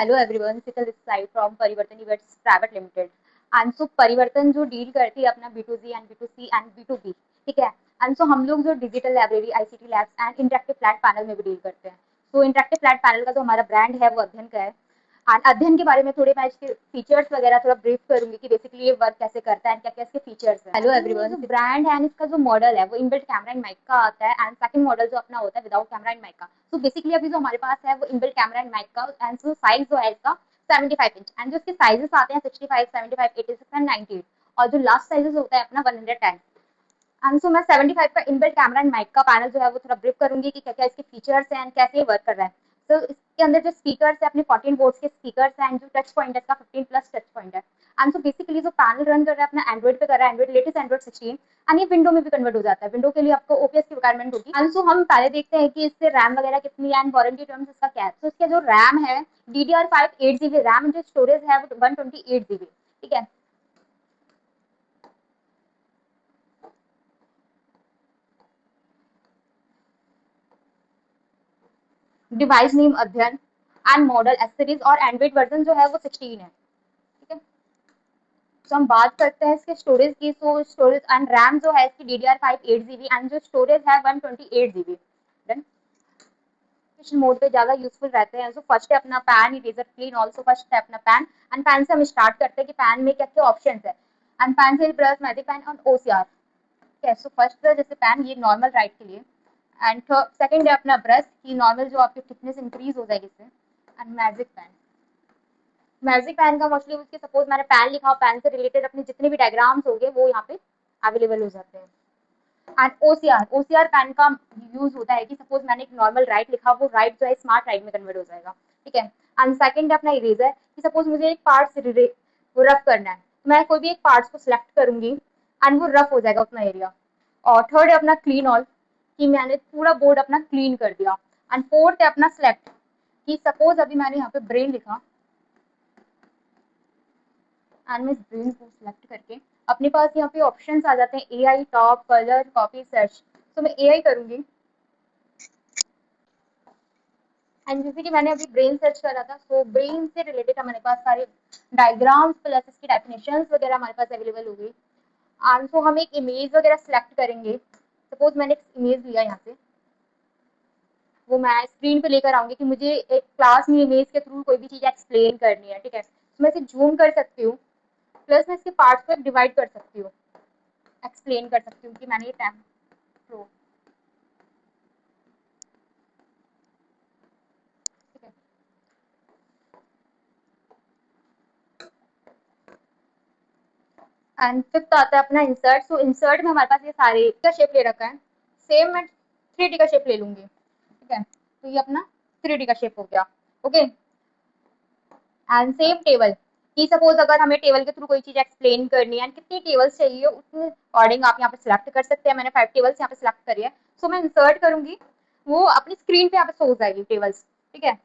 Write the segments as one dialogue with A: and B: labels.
A: Hello everyone, सिकल this side from Parivartan events private limited. And so Parivartan जो deal करती है अपना B2C and B2C and B2B, ठीक है। एंड सो हम लोग जो digital library, ICT labs and interactive flat panel में भी डील करते हैं। सो इंटरेक्टिव फ्लैट पैनल का जो हमारा ब्रांड है वो अध्ययन का है। एंड अध्ययन के बारे में थोड़े मैं इसके फीचर्स वगैरह थोड़ा ब्रीफ करूंगी कि बेसिकली ये वर्क कैसे करता है एंड क्या क्या इसके फीचर्स है। हेलो एवरीवन, जो ब्रांड है इसका जो मॉडल है वो इनबिल्ट कैमरा एंड माइक का आता है। एंड सेकंड मॉडल जो अपना होता है विदाउट कैमरा एंड माइक का। तो बेसिकली अभी जो हमारे पास है वो इनबिल्ट कैमरा एंड माइक का। एंड जो साइज जो है इसका 75 इंच एंड जो इसके साइजेस आते हैं 65, 75, 86 एंड 98। और जो लास्ट साइजेस होता है अपना 110। एंड सो मैं 75 का इनबिल्ट कैमरा एंड माइक का पैनल जो है वो थोड़ा ब्रीफ करूंगी कि क्या क्या इसके फीचर्स हैं एंड कैसे ये वर्क कर रहा है। तो इसके अंदर जो स्पीकर्स है अपने 14 वोल्ट्स के स्पीकर्स हैं एंड जो टच पॉइंट है इसका 15 प्लस टच पॉइंट है। एंड सो बेसिकली जो पैनल रन कर रहा है अपना एंड्रॉइड पे कर रहा है, एंड्रॉइड लेटेस्ट एंड्रॉइड 16। एंड ये विंडो में भी कन्वर्ट हो जाता है। विंडो के लिए आपको OPS की रिक्वायरमेंट होगी। एंड सो हम पहले देखते हैं कि इससे रैम वगैरह कितनी है एंड वारंटी टर्म्स इसका क्या है। तो इसका जो रैम है DDR5 8 GB रैम, जो स्टोरेज है वो 128 GB, ठीक है। डिवाइस नेम अध्ययन एंड मॉडल एस सीरीज और एंड्रॉइड वर्जन जो है वो 16 है, ठीक है। तो हम बात करते हैं इसके स्टोरेज की। सो स्टोरेज एंड रैम जो है इसकी DDR5 8 GB एंड जो स्टोरेज है 128 GB। देन मोड पे ज्यादा यूजफुल रहते हैं। सो फर्स्ट है अपना pan eraser clean. Also first है अपना पैन। एंड पैन से हम स्टार्ट करते हैं कि पैन में क्या क्या ऑप्शन है। एंड पैन से ब्रश मैजिक पैन और OCR, ठीक है। सो फर्स्ट जैसे पैन ये नॉर्मल राइट के लिए। एंड सेकंड है अपना ब्रश की नॉर्मल जो आपकी थिकनेस इंक्रीज हो जाएगी इससे। And magic pan, magic pan का मोस्टली उसके सपोज मैंने पैन लिखा, पैन से रिलेटेड अपने जितने भी डायग्राम्स होंगे वो यहाँ पे अवेलेबल हो जाते हैं। एंड OCR पैन का यूज होता है कि सपोज मैंने एक नॉर्मल राइट लिखा, वो राइट जो है स्मार्ट राइट में कन्वर्ट हो जाएगा, ठीक है। एंड सेकंड है अपना इरेजर कि सपोज मुझे एक पार्ट वो रफ करना है, तो मैं कोई भी एक पार्ट को सिलेक्ट करूंगी एंड वो रफ हो जाएगा उतना एरिया। और थर्ड है अपना क्लीन ऑल कि मैंने पूरा बोर्ड अपना क्लीन कर दिया। एंड फोर्थ है अपना सेलेक्ट कि सपोज अभी मैंने यहाँ पे ब्रेन लिखा एंड मैं इस ब्रेन को सिलेक्ट करके अपने पास यहाँ पे ऑप्शंस आ जाते हैं AI, top, colour, copy, search. तो मैं AI करूंगी। एंड जैसे कि मैंने अभी ब्रेन सर्च करा था, सो ब्रेन से रिलेटेड हमारे पास सारे डायग्राम्स प्लस इसकी डेफिनेशंस वगैरह हमारे पास अवेलेबल हो गई। एंड सो हम एक इमेज वगैरह सिलेक्ट करेंगे। सपोज मैंने एक इमेज लिया यहाँ से, वो मैं स्क्रीन पे लेकर आऊंगी कि मुझे एक क्लास में इमेज के थ्रू कोई भी चीज एक्सप्लेन करनी है, ठीक है। तो मैं इसे जूम कर सकती हूँ, प्लस मैं इसके पार्ट्स को डिवाइड कर सकती हूँ, एक्सप्लेन कर सकती हूँ कि मैंने ये टाइम प्रो, ठीक है। एंड फिफ्थ आता है अपना इंसर्ट। सो इंसर्ट में हमारे पास ये सारे का शेप ले रखा है। सेम मैं 3D का शेप ले लूंगी, ठीक है। तो ये अपना 3D का शेप हो गया, ओके। एंड सेम टेबल कि सपोज अगर हमें टेबल के थ्रू कोई चीज एक्सप्लेन करनी है, कितनी टेबल्स चाहिए उतने अकॉर्डिंग आप यहाँ पे सिलेक्ट कर सकते हैं। मैंने 5 टेबल्स यहाँ पे सिलेक्ट करी है। सो मैं इंसर्ट करूंगी, वो अपनी स्क्रीन पे यहाँ पे शो हो जाएगी टेबल्स, ठीक है।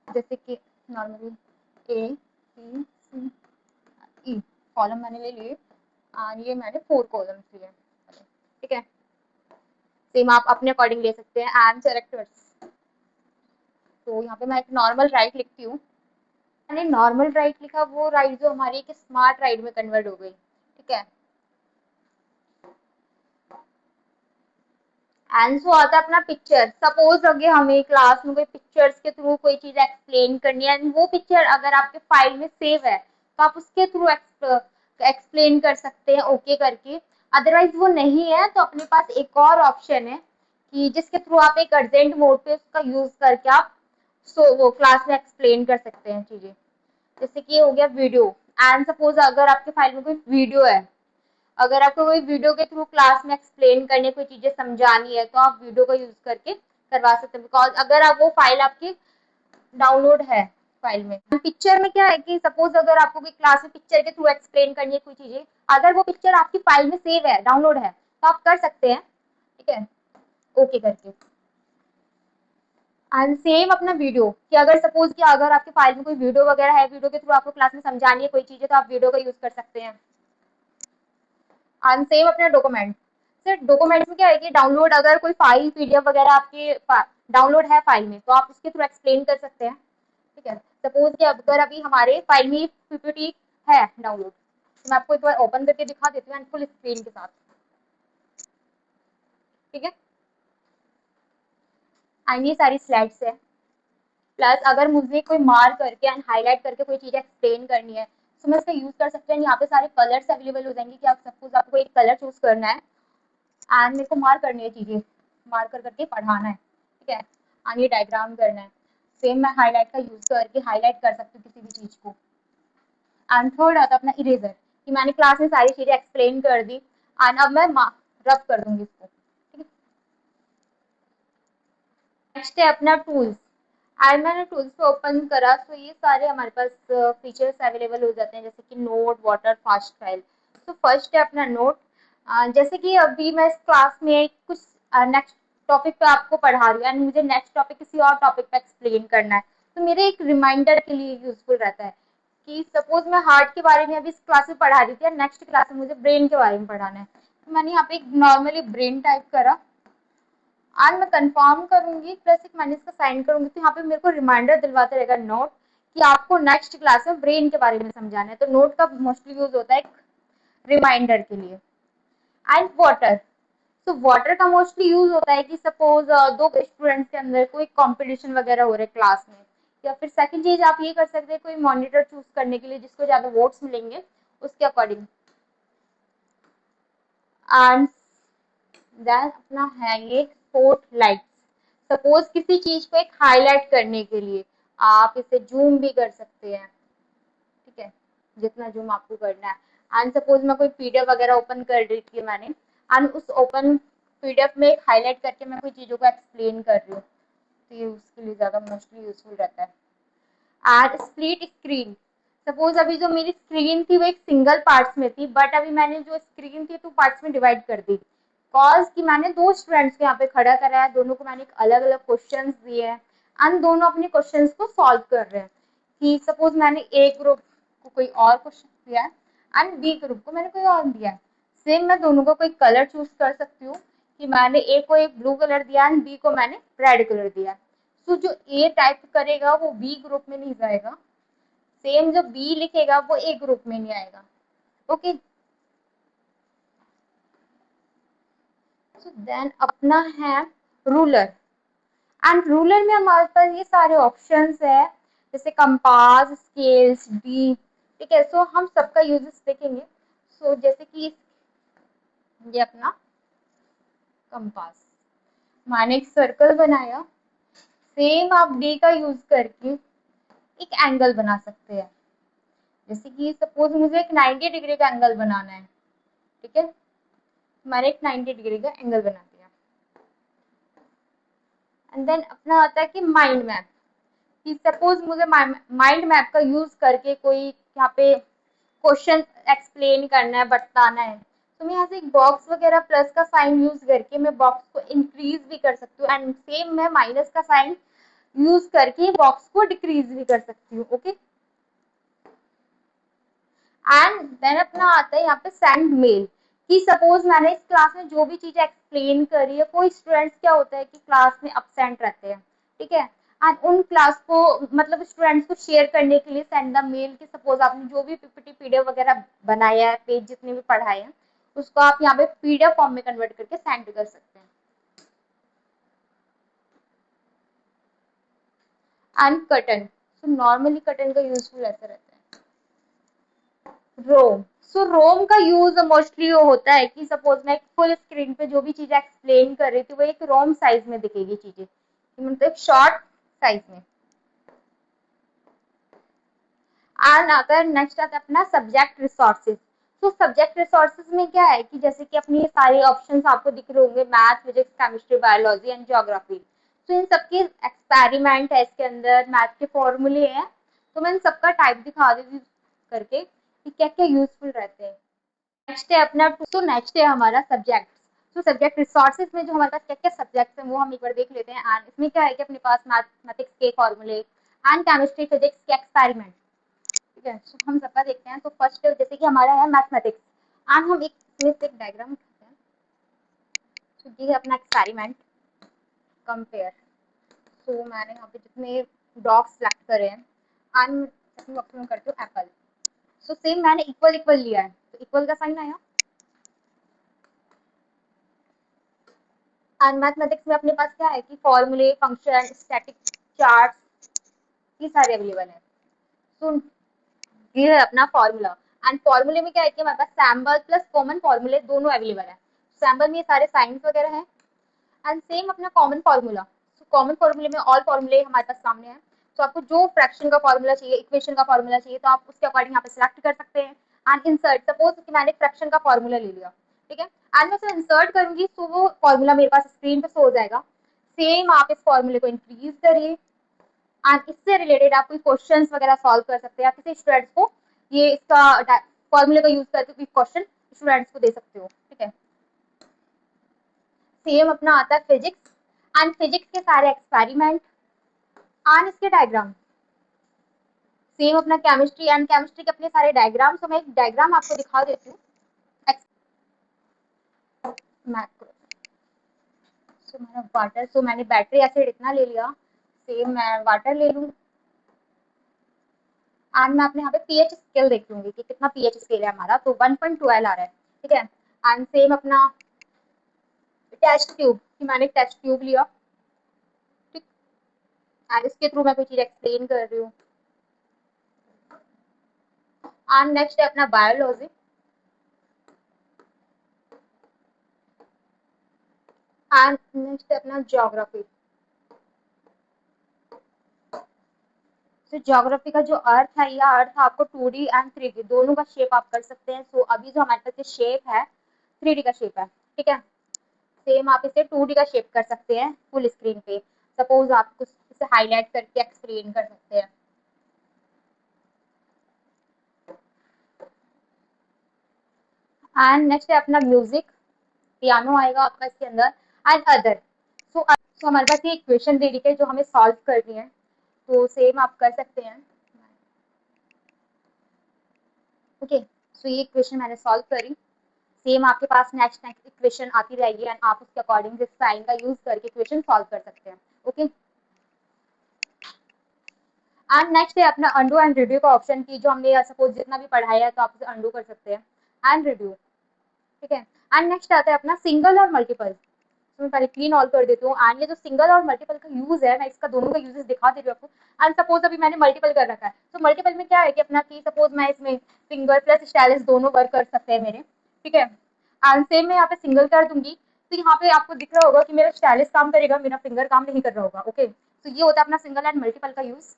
A: जैसे कि normally A, B, C, E column मैंने ले लिए और ये मैंने 4 कॉलम्स लिए, ठीक है। सेम आप अपने अकॉर्डिंग ले सकते हैं। एंड कैरेक्टर्स, तो यहाँ पे मैं एक नॉर्मल राइट लिखती हूँ। मैंने नॉर्मल राइट लिखा, वो राइट जो हमारी एक स्मार्ट राइट में कन्वर्ट हो गई, ठीक है। आंसर आता है अपना पिक्चर। सपोज अगर हमें क्लास में कोई पिक्चर्स के थ्रू कोई चीज एक्सप्लेन करनी है, वो पिक्चर अगर आपके फाइल में सेव है तो आप उसके थ्रू एक्सप्लेन कर सकते हैं ओके करके। अदरवाइज वो नहीं है तो अपने पास एक और ऑप्शन है कि जिसके थ्रू आप एक अर्जेंट मोड पे उसका यूज करके आप वो क्लास में एक्सप्लेन कर सकते हैं चीजें। जैसे कि हो गया वीडियो। एंड सपोज अगर आपके फाइल में कोई वीडियो है, अगर आपको कोई वीडियो के थ्रू क्लास में एक्सप्लेन करने कोई चीजें समझानी है तो आप वीडियो का यूज करके करवा सकते हैं। बिकॉज अगर आप वो फाइल आपकी डाउनलोड है फाइल में। पिक्चर में क्या है कि सपोज अगर आपको कोई क्लास में पिक्चर के थ्रू एक्सप्लेन करनी है कोई चीजें, अगर वो पिक्चर आपकी फाइल में सेव है, डाउनलोड है, तो आप कर सकते हैं, ठीक है, ओके करके। एंड सेम अपना वीडियो कि अगर सपोज कि अगर आपके फाइल में कोई वीडियो वगैरह है, वीडियो के थ्रू आपको क्लास में समझानी है कोई चीजें, तो आप वीडियो का यूज कर सकते हैं। एंड सेम अपना डॉक्यूमेंट। सर डॉक्यूमेंट में क्या है कि डाउनलोड अगर कोई फाइल PDF वगैरह आपके डाउनलोड है फाइल में तो आप उसके थ्रू एक्सप्लेन कर सकते हैं, ठीक है। सपोज कि अगर अभी हमारे फाइल में पीपीटी है डाउनलोड, तो मैं आपको एक बार ओपन करके दिखा देती हूँ फुल स्क्रीन के साथ। ठीक है, एंड ये सारी स्लाइड्स है। प्लस अगर मुझे कोई मार्क करके एंड हाईलाइट करके कोई चीज एक्सप्लेन करनी है तो मैं इसका यूज कर सकते हैं। यहाँ पे सारे कलर्स अवेलेबल हो जाएंगे कि आप सपोज आपको एक कलर चूज करना है एंड मेरे को मार्क करनी है चीजें, मार्कर करके पढ़ाना है। ठीक है, एंड ये डायग्राम करना है, सेम मैं हाईलाइट का यूज करके हाईलाइट कर सकती हूँ किसी भी चीज को। एंड थर्ड आता है अपना इरेजर, कि मैंने क्लास में सारी चीजें एक्सप्लेन कर दी एंड अब मैं रब कर दूंगी इसको। नेक्स्ट है अपना टूल्स। एंड मैंने टूल्स को ओपन करा तो ये सारे हमारे पास फीचर्स अवेलेबल हो जाते हैं, जैसे कि नोट, वाटर, फास्ट फाइल। तो फर्स्ट है अपना नोट। जैसे कि अभी मैं इस क्लास में कुछ नेक्स्ट टॉपिक पे आपको पढ़ा रही हूँ एंड मुझे नेक्स्ट टॉपिक किसी और टॉपिक पे एक्सप्लेन करना है, तो मेरे एक रिमाइंडर के लिए यूजफुल रहता है कि सपोज मैं हार्ट के बारे में अभी इस क्लास में पढ़ा रही थी, नेक्स्ट क्लास में मुझे ब्रेन के बारे में पढ़ाना है, तो मैंने यहाँ पे एक नॉर्मली ब्रेन टाइप करा आज मैं कंफर्म करूंगी, प्लस एक मैंने इसका साइन करूंगी, तो यहाँ पे मेरे को रिमाइंडर दिलवाते रहेगा नोट कि आपको नेक्स्ट क्लास में ब्रेन के बारे में समझाना है। तो नोट का मोस्टली यूज होता है रिमाइंडर के लिए। एंड वाटर, तो वाटर का मोस्टली यूज होता है कि सपोज दो स्टूडेंट्स के अंदर कोई कंपटीशन वगैरह हो रहा है क्लास में, या फिर सेकंड चीज आप ये कर सकते हैं कोई मॉनिटर चूज करने के लिए जिसको ज्यादा वोट्स मिलेंगे उसके अकॉर्डिंग। एंड देन अपना है ये स्पॉट लाइट, सपोज किसी चीज को एक हाईलाइट करने के लिए आप इसे जूम भी कर सकते हैं। ठीक है, जितना जूम आपको करना है। एंड सपोज मैं कोई पीडीएफ वगैरह ओपन कर रही थी मैंने, एंड उस ओपन पीडीएफ में हाईलाइट करके मैं कोई चीजों को एक्सप्लेन कर रही हूँ, तो ये उसके लिए ज्यादा मोस्टली यूजफुल रहता है। एंड स्प्लिट स्क्रीन, सपोज अभी जो मेरी स्क्रीन थी वो एक सिंगल पार्ट्स में थी, बट अभी मैंने जो स्क्रीन थी टू पार्ट्स में डिवाइड कर दी, कॉज कि मैंने दो स्टूडेंट्स को यहाँ पे खड़ा करा है, दोनों को मैंने अलग अलग क्वेश्चंस दिए हैं एंड दोनों अपने क्वेश्चंस को सॉल्व कर रहे हैं। कि सपोज मैंने ए ग्रुप को कोई और क्वेश्चन दिया है एंड बी ग्रुप को मैंने कोई और दिया है, सेम मैं दोनों को कोई कलर चूज कर सकती हूँ कि मैंने ए को एक ब्लू कलर दिया एंड बी को मैंने रेड कलर दिया। तो जो ए टाइप करेगा वो बी ग्रुप में नहीं जाएगा, सेम जो बी लिखेगा वो ए ग्रुप में नहीं आएगा। ओके, देन अपना है रूलर। एंड रूलर में हमारे पास ये सारे ऑप्शंस है, जैसे कंपास, स्केल्स, डी। ठीक है, सो हम सबका यूजेस देखेंगे। सो जैसे कि ये अपना कंपास, मैंने एक सर्कल बनाया, सेम आप डी का यूज करके एक एंगल बना सकते हैं। जैसे कि सपोज मुझे एक 90 डिग्री का एंगल बनाना है। ठीक है, मैंने एक 90 डिग्री का एंगल बना दिया। एंड देन अपना आता है कि माइंड मैप, कि सपोज मुझे माइंड मैप का यूज करके कोई यहाँ पे क्वेश्चन एक्सप्लेन करना है, बताना है, तो मैं यहाँ से एक बॉक्स वगैरह प्लस का साइन यूज करके मैं बॉक्स को इंक्रीज भी कर सकती हूँ एंड सेम मैं माइनस का साइन यूज करके बॉक्स को डिक्रीज भी कर सकती हूँ। ओके, एंड देन अपना आता है यहाँ पे सेंड मेल, कि सपोज मैंने इस क्लास में जो भी चीजें एक्सप्लेन करी है, कोई स्टूडेंट्स क्या होता है कि क्लास में अपसेंट रहते हैं। ठीक है, एंड उन क्लास को मतलब स्टूडेंट्स को शेयर करने के लिए सेंड द मेल, कि सपोज आपने जो भी पीपीटी पीडीएफ वगैरह बनाया है, पेज जितने भी पढ़ाए हैं, उसको आप यहाँ पे पीडीएफ फॉर्म में कन्वर्ट करके सेंड कर सकते हैं। एंड कटन, तो नॉर्मली कटन का यूजफुल ऐसा रहता है। रोम, सो रोम का यूज मोस्टली वो होता है कि सपोज मैं फुल स्क्रीन पे जो भी चीजें एक्सप्लेन कर रही थी वो एक रोम साइज में दिखेगी चीजें, मतलब शॉर्ट साइज में। एंड अगर नेक्स्ट आता है अपना सब्जेक्ट रिसोर्सेज। तो सब्जेक्ट रिसोर्सेज में क्या है कि जैसे कि अपनी सारे ऑप्शंस आपको दिख रहे होंगे, math, physics, chemistry, biology and geography. तो इन सबके एक्सपेरिमेंट है इसके अंदर, मैथ के फॉर्मूले हैं, तो मैं इन सबका टाइप दिखा देती करके कि क्या क्या यूजफुल रहते हैं। नेक्स्ट है अपना, तो नेक्स्ट है हमारा सब्जेक्ट। तो सब्जेक्ट रिसोर्सेज में जो हमारे पास क्या क्या सब्जेक्ट्स हैं वो हम एक बार देख लेते हैं। एंड इसमें क्या है कि अपने पास मैथमेटिक्स के फॉर्मूले एंड केमिस्ट्री, फिजिक्स के एक्सपेरिमेंट। ठीक है, तो हम सबका देखते हैं। तो फर्स्ट जैसे कि हमारा है मैथमेटिक्स, एंड हम एक इसमें से एक डायग्राम उठाते हैं। तो ये है अपना एक्सपेरिमेंट कंपेयर। तो मैंने यहाँ पे जितने डॉट्स सेलेक्ट करे हैं एंड सेकंड बॉक्स में करती हूँ एप्पल। सो सेम मैंने इक्वल इक्वल लिया है, तो इक्वल का साइन आया। एंड मैथमेटिक्स में अपने पास क्या है कि फॉर्मूले, फंक्शन, स्टैटिक चार्ट, ये सारे अवेलेबल है। सो ये है अपना फॉर्मूला। एंड फॉर्मूले में क्या है कि हमारे पास सैम्बल प्लस कॉमन फॉर्मूले दोनों अवेलेबल है। सैम्बल में ये सारे साइंस वगैरह है। एंड सेम अपना कॉमन फॉर्मूला, कॉमन फॉर्मूले में ऑल फॉर्मूले हमारे पास सामने है। तो आपको जो फ्रैक्शन का फॉर्मूला चाहिए, इक्वेशन का फॉर्मूला चाहिए, तो आप उसके अकॉर्डिंग यहाँ पे सिलेक्ट कर सकते हैं। एंड इंसर्ट, सपोज कि मैंने फ्रैक्शन का फॉर्मूला ले लिया, ठीक है, एंड मैं उसे इंसर्ट करूंगी तो वो फॉर्मूला मेरे पास स्क्रीन पे शो हो जाएगा। सेम आप इस फॉर्मूले को इंक्रीज करिए एंड इससे रिलेटेड आप कोई क्वेश्चन वगैरह सॉल्व कर सकते हैं। आप किसी स्टूडेंट्स को ये इसका फॉर्मूले का यूज करके कोई क्वेश्चन स्टूडेंट्स को दे सकते हो, ठीक है। सेम अपना आता है फिजिक्स। एंड फिजिक्स के सारे एक्सपेरिमेंट एंड इसके डायग्राम। सेम अपना केमिस्ट्री, एंड केमिस्ट्री के अपने सारे डायग्राम। तो मैं एक डायग्राम आपको दिखा देती हूँ। मैक्रो, सो मैंने वाटर, सो मैंने बैटरी एसिड इतना ले लिया, सेम मैं वाटर ले लूँ। एंड मैं अपने यहाँ पे पीएच स्केल देख लूंगी कि कितना पीएच स्केल है हमारा, तो 1.12 आ रहा है, ठीक है। एंड सेम अपना टेस्ट ट्यूब, कि मैंने टेस्ट ट्यूब लिया, ठीक, एंड इसके थ्रू मैं कोई चीज एक्सप्लेन कर रही हूँ। एंड नेक्स्ट है अपना बायोलॉजी। एंड नेक्स्ट है अपना ज्योग्राफी। तो ज्योग्राफी का जो अर्थ है, या अर्थ आपको 2D एंड 3D दोनों का शेप आप कर सकते हैं। सो अभी जो हमारे पास शेप है 3D का शेप है, ठीक है। सेम आप इसे 2D का शेप कर सकते हैं फुल स्क्रीन पे। सपोज आप कुछ इसे हाईलाइट करके एक्सप्लेन कर सकते हैं। एंड नेक्स्ट है अपना म्यूजिक, पियानो आएगा आपका इसके अंदर। एंड अदर, सो हमारे पास ये इक्वेशन दे रही है जो हमें सॉल्व करनी है, तो सेम आप कर सकते हैं। ओके, सो ये इक्वेशन मैंने सॉल्व करी। सेम आपके पास नेक्स्ट नेक्स्ट इक्वेशन आती रहेगी एंड आप उसके अकॉर्डिंग इस साइन का यूज करके इक्वेशन सॉल्व कर सकते हैं। ओके, एंड नेक्स्ट है अपना अंडू एंड रिड्यू का ऑप्शन, की जो हमने सपोज जितना भी पढ़ाया है तो आप उसे अंडू कर सकते हैं एंड रिड्यू, ठीक है। एंड नेक्स्ट आता है अपना सिंगल और मल्टीपल। तो मैं पहले क्लीन ऑल कर देती हूँ। एंड ये जो सिंगल और मल्टीपल का यूज है, मैं इसका दोनों का यूजेस दिखा दे रही हूँ आपको। एंड सपोज अभी मैंने मल्टीपल कर रखा है, तो मल्टीपल में क्या है कि अपना की सपोज मैं इसमें फिंगर प्लस स्टाइलिस दोनों वर्क कर सकते हैं मेरे, ठीक है। एंड सेम मैं यहाँ पे सिंगल कर दूंगी, तो यहाँ पे आपको दिख रहा होगा कि मेरा स्टाइलिस काम करेगा, मेरा फिंगर काम नहीं कर रहा होगा। ओके, तो ये होता है अपना सिंगल एंड मल्टीपल का यूज।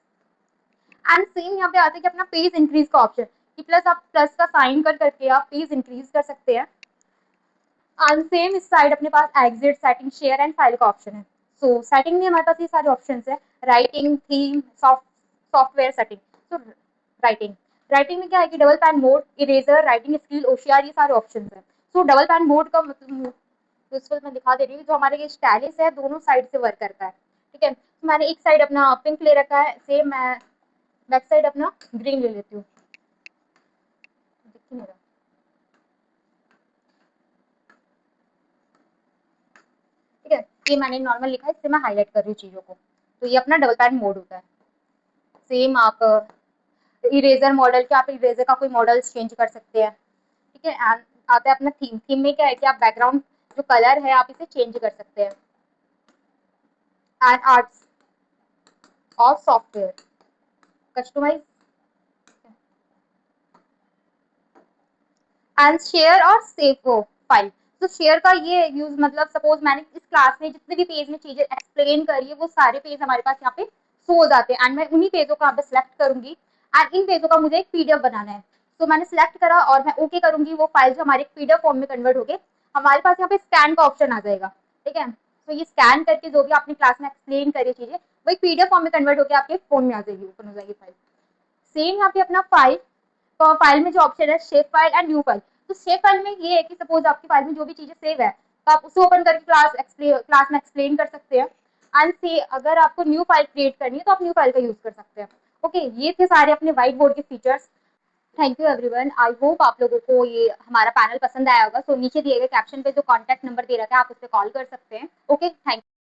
A: एंड सेम यहाँ पे आता है कि अपना पेज इंक्रीज का ऑप्शन, कि प्लस आप प्लस का साइन कर करके आप पेज इंक्रीज कर सकते हैं। एंड सेम इस साइड अपने पास exit, setting, share and file का ऑप्शन है। सो सेटिंग में हमारे पास ये सारे ऑप्शन है, writing, theme, software setting. So writing, writing में क्या है कि double pen mode, eraser, writing skill, ओशियार, ये सारे ऑप्शन है। सो डबल पैन मोड का मतलब यूजफुल मैं दिखा दे रही हूँ, जो हमारे ये स्टाइलिस है दोनों साइड से वर्क करता है, ठीक है। तो मैंने एक साइड अपना पिंक ले रखा है, सेम मैं बैक साइड अपना ग्रीन ले लेती हूँ। देखिए मेरा, ठीक है, ये मैंने नॉर्मल लिखा है, इससे मैं हाईलाइट कर रही हूँ चीजों को। तो ये अपना डबल पैन मोड होता है। सेम आप इरेजर मॉडल के, आप इरेजर का कोई मॉडल चेंज कर सकते हैं, ठीक है। एंड आता है अपना थीम, थीम में क्या है कि आप बैकग्राउंड जो कलर है आप इसे चेंज कर सकते हैं। एंड आर्ट्स और सॉफ्टवेयर कस्टमाइज एंड शेयर और सेव फाइल। तो शेयर का ये यूज मतलब सपोज मैंने इस क्लास में जितने भी पेज में चीजें एक्सप्लेन करी है वो सारे पेज हमारे पास यहाँ पे शो हो जाते हैं। एंड मैं उन्हीं पेजों को यहाँ पे सिलेक्ट करूंगी एंड इन पेजों का मुझे एक पीडीएफ बनाना है। तो मैंने सिलेक्ट करा और मैं ओके करूंगी, वो फाइल जो हमारे पीडीएफ फॉर्म में कन्वर्ट होके हमारे पास यहाँ पे स्कैन का ऑप्शन आ जाएगा, ठीक है। तो ये स्कैन करके जो भी आपने क्लास में एक्सप्लेन करी चीजें वो एक पीडीएफ फॉर्म में कन्वर्ट होकर आपके फोन में आ जाएगी, ओपन हो जाएगी फाइल। सेम यहाँ पे अपना फाइल, तो फाइल में जो ऑप्शन है shape file and new file. तो शेप फाइल में ये है कि सपोज आपकी फाइल में जो भी चीजें सेव है तो आप उसे ओपन करके क्लास में एक्सप्लेन कर सकते हैं। एंड से अगर आपको न्यू फाइल क्रिएट करनी है तो आप न्यू फाइल का यूज कर सकते हैं। ओके, ये थे सारे अपने व्हाइट बोर्ड के features. Thank you everyone, I hope आप लोगों को ये हमारा पैनल पसंद आया होगा। सो नीचे दिए गए कैप्शन पे जो कॉन्टैक्ट नंबर दे रखा है आप उस पर कॉल कर सकते हैं। Okay, thank you.